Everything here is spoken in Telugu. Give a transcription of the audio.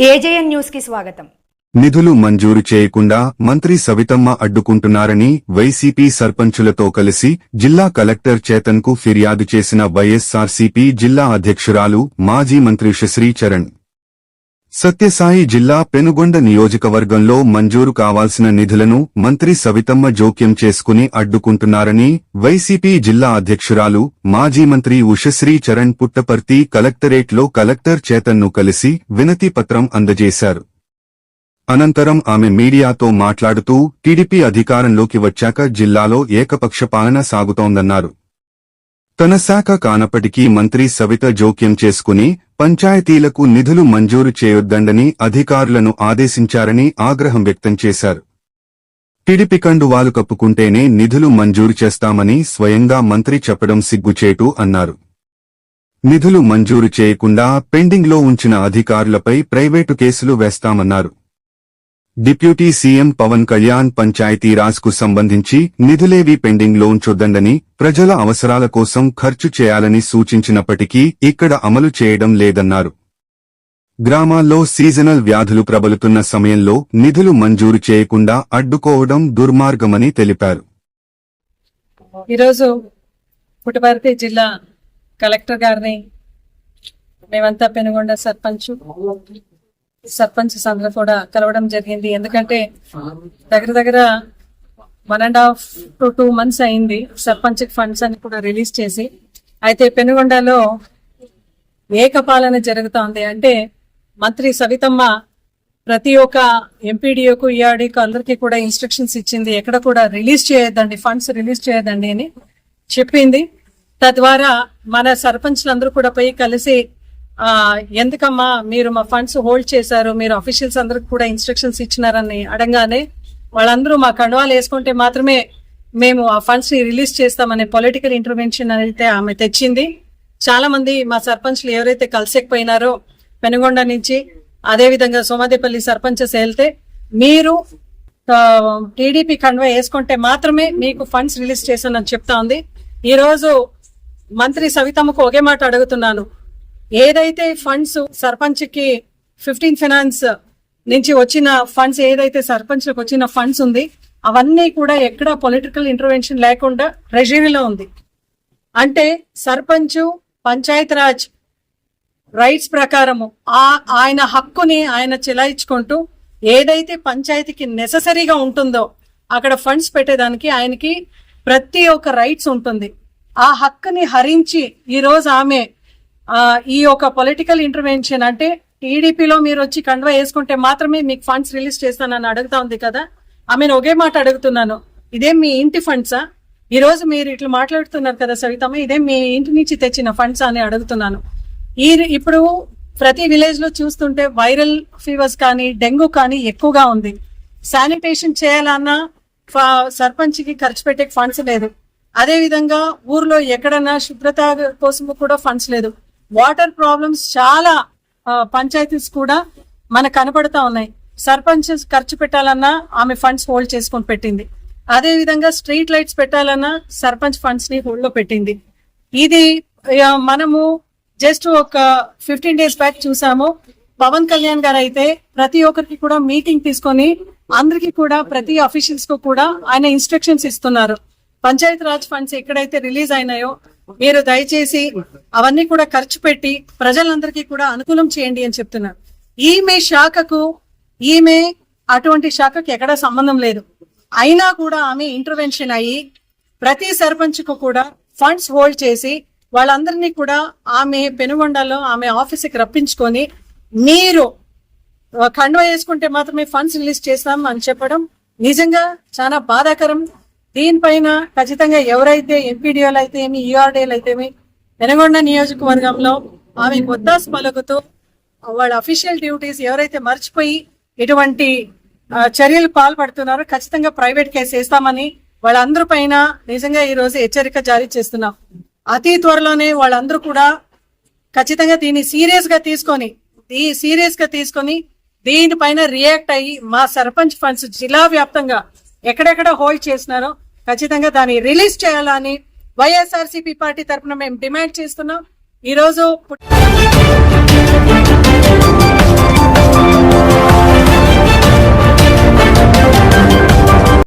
ఏజేఎన్ న్యూస్ కి స్వాగతం. నిధులు మంజూరు చేయకుండా మంత్రి సవితమ్మ అడ్డుకుంటున్నారని వైసీపీ సర్పంచులతో కలిసి జిల్లా కలెక్టర్ చేతన్ కు ఫిర్యాదు చేసిన వైఎస్సార్సీపీ జిల్లా అధ్యక్షురాలు మాజీ మంత్రి ఉషశ్రీ చరణ్. సత్యసాయి జిల్లా పెనుగొండ నియోజకవర్గంలో మంజూరు కావాల్సిన నిధులను మంత్రి సవితమ్మ జోక్యం చేసుకుని అడ్డుకుంటున్నారని వైసీపీ జిల్లా అధ్యక్షురాలు మాజీ మంత్రి ఉషశ్రీ చరణ్ పుట్టపర్తి కలెక్టరేట్లో కలెక్టర్ చేతన్ను కలిసి వినతి పత్రం అందజేశారు. అనంతరం ఆమె మీడియాతో మాట్లాడుతూ టీడీపీ అధికారంలోకి వచ్చాక జిల్లాలో ఏకపక్ష పాలన సాగుతోందన్నారు. తన శాఖ కానప్పటికీ మంత్రి సవిత జోక్యం చేసుకుని పంచాయతీలకు నిధులు మంజూరు చేయొద్దండని అధికారులను ఆదేశించారని ఆగ్రహం వ్యక్తం చేశారు. టీడీపీ కండువాలు కప్పుకుంటేనే నిధులు మంజూరు చేస్తామని స్వయంగా మంత్రి చెప్పడం సిగ్గుచేటు అన్నారు. నిధులు మంజూరు చేయకుండా పెండింగ్లో ఉంచిన అధికారులపై ప్రైవేటు కేసులు వేస్తామన్నారు. డిప్యూటీ సీఎం పవన్ కళ్యాణ్ పంచాయతీరాజ్ కు సంబంధించి నిధులేవీ పెండింగ్లో ఉంచొద్దండని, ప్రజల అవసరాల కోసం ఖర్చు చేయాలని సూచించినప్పటికీ ఇక్కడ అమలు చేయడం లేదన్నారు. గ్రామాల్లో సీజనల్ వ్యాధులు ప్రబలుతున్న సమయంలో నిధులు మంజూరు చేయకుండా అడ్డుకోవడం దుర్మార్గమని తెలిపారు. ఈరోజు పుట్టపర్తి జిల్లా కలెక్టర్ గారిని మేమంతా పెనుగొండ సర్పంచ్ అందరూ కూడా కలవడం జరిగింది. ఎందుకంటే దగ్గర 1.5 to 2 months అయింది సర్పంచ్ ఫండ్స్ అని కూడా రిలీజ్ చేసి. అయితే పెనుగొండలో ఏకపాలన జరుగుతోంది. అంటే మంత్రి సవితమ్మ ప్రతి ఒక్క ఎంపీడీఓకు ఈఆర్డీకు అందరికీ కూడా ఇన్స్ట్రక్షన్స్ ఇచ్చింది, ఎక్కడ కూడా రిలీజ్ చేయొద్దండి, ఫండ్స్ రిలీజ్ చేయొద్దండి అని చెప్పింది. తద్వారా మన సర్పంచ్లందరూ కూడా పోయి కలిసి ఎందుకమ్మా మీరు మా ఫండ్స్ హోల్డ్ చేశారు, మీరు అఫీషియల్స్ అందరికి కూడా ఇన్స్ట్రక్షన్స్ ఇచ్చినారని అడగానే వాళ్ళందరూ మా కండువాలు వేసుకుంటే మాత్రమే మేము ఆ ఫండ్స్ ని రిలీజ్ చేస్తామనే పొలిటికల్ ఇంటర్వెన్షన్ అయితే ఆమె తెచ్చింది. చాలా మంది మా సర్పంచ్లు ఎవరైతే కలిసేకపోయినారో పెనుగొండ నుంచి, అదే విధంగా సోమాదేపల్లి సర్పంచెస్ వెళ్తే మీరు టీడీపీ కండువా వేసుకుంటే మాత్రమే మీకు ఫండ్స్ రిలీజ్ చేశానని చెప్తా ఉంది. ఈ రోజు మంత్రి సవితమ్మకు ఒకే మాట అడుగుతున్నాను, ఏదైతే ఫండ్స్ సర్పంచ్ కి 15 ఫైనాన్స్ నుంచి వచ్చిన ఫండ్స్, ఏదైతే సర్పంచ్లకు వచ్చిన ఫండ్స్ ఉంది అవన్నీ కూడా ఎక్కడ పొలిటికల్ ఇంటర్వెన్షన్ లేకుండా ట్రెజరీలో ఉంది. అంటే సర్పంచ్ పంచాయత్ రాజ్ రైట్స్ ప్రకారము ఆయన హక్కుని ఆయన చెలాయించుకుంటూ ఏదైతే పంచాయతీకి నెససరీగా ఉంటుందో అక్కడ ఫండ్స్ పెట్టేదానికి ఆయనకి ప్రతి ఒక్క రైట్స్ ఉంటుంది. ఆ హక్కుని హరించి ఈ రోజు ఆమె ఈ యొక్క పొలిటికల్ ఇంటర్వెన్షన్, అంటే టీడీపీలో మీరు వచ్చి కండువా వేసుకుంటే మాత్రమే మీకు ఫండ్స్ రిలీజ్ చేస్తానని అడుగుతా ఉంది కదా. ఆమెను ఒకే మాట అడుగుతున్నాను, ఇదేం మీ ఇంటి ఫండ్సా? ఈ రోజు మీరు ఇట్లా మాట్లాడుతున్నారు కదా సవితమ్మ, ఇదేం మీ ఇంటి నుంచి తెచ్చిన ఫండ్స్ అని అడుగుతున్నాను. ఇప్పుడు ప్రతి విలేజ్ లో చూస్తుంటే వైరల్ ఫీవర్స్ కానీ డెంగ్యూ కానీ ఎక్కువగా ఉంది. శానిటేషన్ చేయాలన్నా సర్పంచ్ కి ఖర్చు పెట్టే ఫండ్స్ లేదు. అదే విధంగా ఊర్లో ఎక్కడన్నా శుభ్రత కోసం కూడా ఫండ్స్ లేదు. వాటర్ ప్రాబ్లమ్స్ చాలా పంచాయతీస్ కూడా మనకు కనపడతా ఉన్నాయి. సర్పంచ్ ఖర్చు పెట్టాలన్నా ఆమె ఫండ్స్ హోల్డ్ చేసుకొని పెట్టింది. అదే విధంగా స్ట్రీట్ లైట్స్ పెట్టాలన్నా సర్పంచ్ ఫండ్స్ ని హోల్డ్ లో పెట్టింది. ఇది మనము జస్ట్ ఒక 15 days బ్యాక్ చూసాము. పవన్ కళ్యాణ్ గారు అయితే ప్రతి ఒక్కరికి కూడా మీటింగ్ తీసుకొని అందరికి కూడా ప్రతి అఫీషియల్స్ కు కూడా ఆయన ఇన్స్ట్రక్షన్స్ ఇస్తున్నారు. పంచాయత్ రాజ్ ఫండ్స్ ఎక్కడైతే రిలీజ్ అయినాయో మీరు దయచేసి అవన్నీ కూడా ఖర్చు పెట్టి ప్రజలందరికీ కూడా అనుకూలం చేయండి అని చెప్తున్నారు. ఈమె అటువంటి శాఖకు ఎక్కడ సంబంధం లేదు. అయినా కూడా ఆమె ఇంటర్వెన్షన్ అయ్యి ప్రతి సర్పంచ్ కు కూడా ఫండ్స్ హోల్డ్ చేసి వాళ్ళందరినీ కూడా ఆమె పెనుగొండలో ఆమె ఆఫీస్కి రప్పించుకొని మీరు కండువా వేసుకుంటే మాత్రమే ఫండ్స్ రిలీజ్ చేస్తాం అని చెప్పడం నిజంగా చాలా బాధాకరం. దీనిపైన ఖచ్చితంగా ఎవరైతే ఎంపీడీఓలు అయితే ఏమి, ఈఆర్డీలు అయితే ఏమి, పెనుగొండ నియోజకవర్గంలో ఆమె కొత్తాసు పలుకుతూ వాళ్ళ అఫీషియల్ డ్యూటీస్ ఎవరైతే మర్చిపోయి ఇటువంటి చర్యలు పాల్పడుతున్నారో ఖచ్చితంగా ప్రైవేట్ కేసు వేస్తామని వాళ్ళందరి పైన నిజంగా ఈ రోజు హెచ్చరిక జారీ చేస్తున్నాం. అతి త్వరలోనే వాళ్ళందరూ కూడా ఖచ్చితంగా దీన్ని సీరియస్ గా తీసుకొని దీనిపైన రియాక్ట్ అయ్యి మా సర్పంచ్ ఫండ్స్ జిల్లా వ్యాప్తంగా ఎక్కడెక్కడ హోల్డ్ చేసినారో ఖచ్చితంగా దాన్ని రిలీజ్ చేయాలని వైఎస్ఆర్సీపీ పార్టీ తరఫున మేము డిమాండ్ చేస్తున్నాం. ఈరోజు